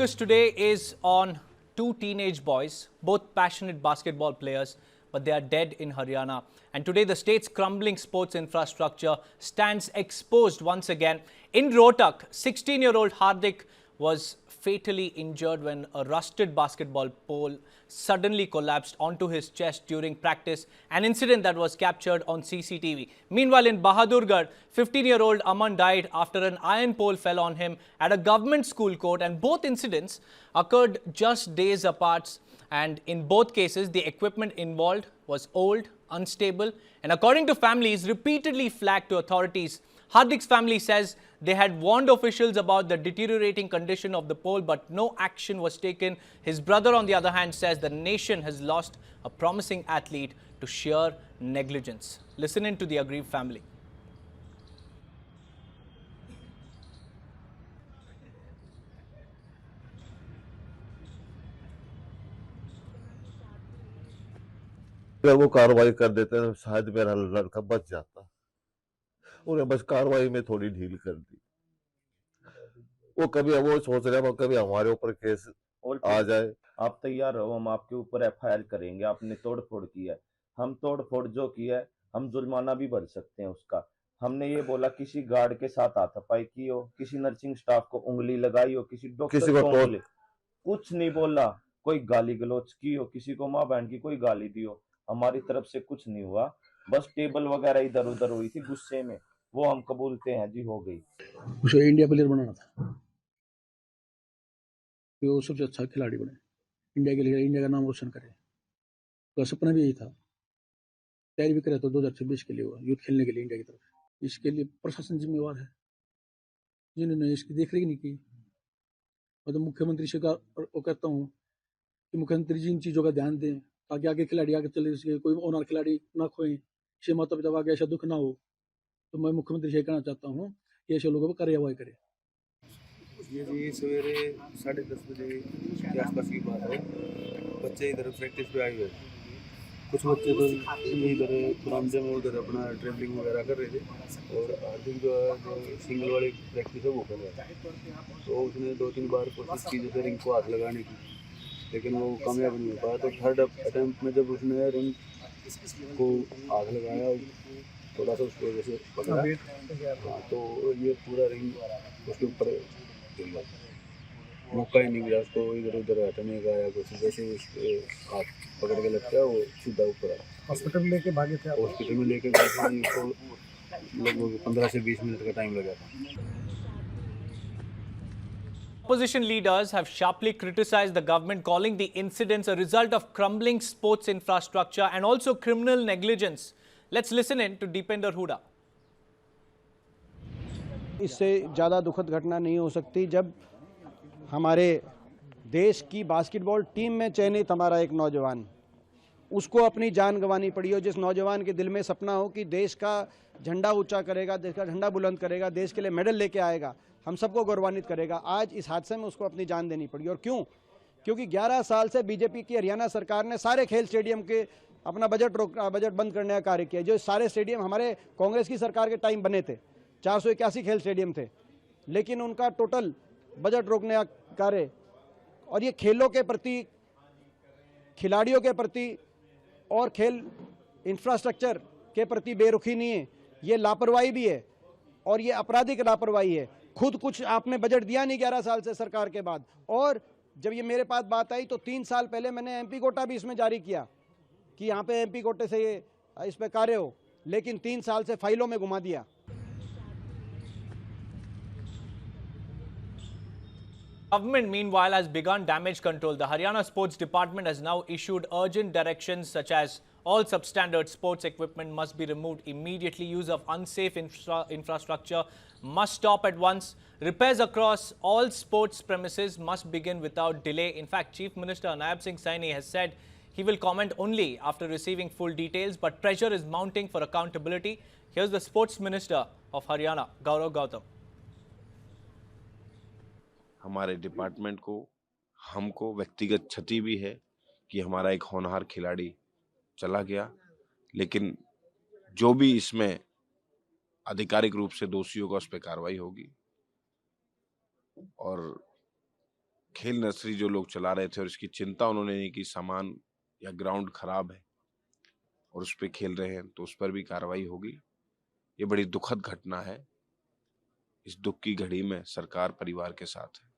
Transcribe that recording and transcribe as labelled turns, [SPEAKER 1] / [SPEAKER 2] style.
[SPEAKER 1] focus today is on two teenage boys, both passionate basketball players, but they are dead in Haryana. And today the state's crumbling sports infrastructure stands exposed once again. In Rohtak, 16-year-old Hardik was fatally injured when a rusted basketball pole suddenly collapsed onto his chest during practice, an incident that was captured on CCTV. Meanwhile, in Bahadurgarh, 15-year-old Aman died after an iron pole fell on him at a government school court, and both incidents occurred just days apart. And in both cases, the equipment involved was old, unstable, and according to families, repeatedly flagged to authorities. Hardik's family says they had warned officials about the deteriorating condition of the pole, but no action was taken. His brother, on the other hand, says the nation has lost a promising athlete to sheer negligence. Listen in to the aggrieved family.
[SPEAKER 2] अगर वो कार्रवाई कर देते तो शायद मेरा लड़का बच जाता। उन्हें बस कार्रवाई में थोड़ी ढील कर दी। वो कभी वो सोच रहे हैं कभी हमारे ऊपर केस आ जाए।
[SPEAKER 3] आप तैयार रहो, हम आपके ऊपर एफआईआर करेंगे। आपने तोड़फोड़ की है, हम तोड़फोड़ जो की है हम जुर्माना भी भर सकते हैं उसका। हमने ये बोला किसी गार्ड के साथ हाथापाई की हो, किसी नर्सिंग स्टाफ को उंगली लगाई हो, किसी डॉक्टर को उंगली, कुछ नहीं बोला। कोई गाली गलौज की हो, किसी को माँ बहन की कोई गाली दी हो, हमारी तरफ से कुछ नहीं हुआ। बस टेबल वगैरह इधर उधर हुई थी गुस्से में, वो हम कबूलते हैं जी, हो गई।
[SPEAKER 4] उसे इंडिया प्लेयर बनाना था कि वो सबसे अच्छा खिलाड़ी बने, इंडिया के लिए, इंडिया का नाम रोशन करे। तो सपना भी यही था। तैयारी भी करे तो 2026 के लिए हुआ, यूथ खेलने के लिए इंडिया की तरफ। इसके लिए प्रशासन जिम्मेवार है, जिन्होंने इसकी देखरेख नहीं की। मैं तो मुख्यमंत्री से वो कहता हूँ कि मुख्यमंत्री जी इन चीज़ों का ध्यान दें ताकि आगे खिलाड़ी आगे चले सके, कोई ऑनर खिलाड़ी ना खोए, इससे माता पिता आगे ऐसा दुख ना हो। तो मैं मुख्यमंत्री से कहना चाहता हूँ कि ऐसे लोगों पर कार्रवाई करे।
[SPEAKER 5] ये जी सवेरे 10:30 बजे के आसपास की बात है। बच्चे इधर प्रैक्टिस पे आए हुए थे। कुछ बच्चे तो इधर बरामदे में उधर अपना ट्रेवलिंग वगैरह कर रहे थे और हार्दिक जो है जो सिंगल वाली प्रैक्टिस है वो कर रहा था। तो उसने 2-3 बार कोशिश की जैसे रिंग को हाथ लगाने की, लेकिन वो कामयाब नहीं हो पाया। तो थर्ड अटेम्प्ट में जब उसने रिंग को हाथ लगाया, थोड़ा सा उसकी वजह से पकड़ा, हाँ, तो ये पूरा रिंग उसके ऊपर मौका ही नहीं मिला उसको इधर उधर हटने का या कुछ। जैसे उसके हाथ पकड़ के लगता है वो सीधा ऊपर आया।
[SPEAKER 4] हॉस्पिटल में लेके भागे थे?
[SPEAKER 5] हॉस्पिटल में लेके गए थे, उसको लगभग 15 से 20 मिनट का टाइम लगा था।
[SPEAKER 1] Opposition leaders have sharply criticized the government, calling the incidents a result of crumbling sports infrastructure and also criminal negligence. Let's listen in to Deepinder Huda.
[SPEAKER 6] इससे ज़्यादा दुखद घटना नहीं हो सकती जब हमारे देश की बास्केटबॉल टीम में चयनित हमारा एक नौजवान, उसको अपनी जान गंवानी पड़ी हो। जिस नौजवान के दिल में सपना हो कि देश का झंडा ऊंचा करेगा, देश का झंडा बुलंद करेगा, देश के लिए मेडल लेके आएगा, हम सबको गौरवान्वित करेगा, आज इस हादसे में उसको अपनी जान देनी पड़ी। और क्यों? क्योंकि 11 साल से बीजेपी की हरियाणा सरकार ने सारे खेल स्टेडियम के अपना बजट बंद करने का कार्य किया। जो सारे स्टेडियम हमारे कांग्रेस की सरकार के टाइम बने थे, 481 खेल स्टेडियम थे, लेकिन उनका टोटल बजट रोकने का कार्य, और ये खेलों के प्रति, खिलाड़ियों के प्रति और खेल इंफ्रास्ट्रक्चर के प्रति बेरुखी नहीं है, ये लापरवाही भी है और ये आपराधिक लापरवाही है। खुद कुछ आपने बजट दिया नहीं 11 साल से सरकार के बाद, और जब ये मेरे पास बात आई तो 3 साल पहले मैंने एमपी कोटा भी इसमें जारी किया कि यहाँ पे एमपी कोटे से ये इस पे कार्य हो, लेकिन 3 साल से फाइलों में घुमा दिया।
[SPEAKER 1] Government, meanwhile, has begun damage control. The Haryana Sports Department has now issued urgent directions such as all substandard sports equipment must be removed immediately. Use of unsafe infrastructure must stop at once. Repairs across all sports premises must begin without delay. In fact, Chief Minister Naib Singh Saini has said he will comment only after receiving full details, but pressure is mounting for accountability. Here's the Sports Minister of Haryana, Gaurav Gautam.
[SPEAKER 7] हमारे department को, हमको व्यक्तिगत क्षति भी है कि हमारा एक होनहार खिलाड़ी चला गया, लेकिन जो भी इसमें आधिकारिक रूप से दोषियों का उस पर कार्रवाई होगी और खेल नर्सरी जो लोग चला रहे थे और इसकी चिंता उन्होंने नहीं की, सामान या ग्राउंड खराब है और उस पे खेल रहे हैं तो उस पर भी कार्रवाई होगी। ये बड़ी दुखद घटना है। इस दुख की घड़ी में सरकार परिवार के साथ है।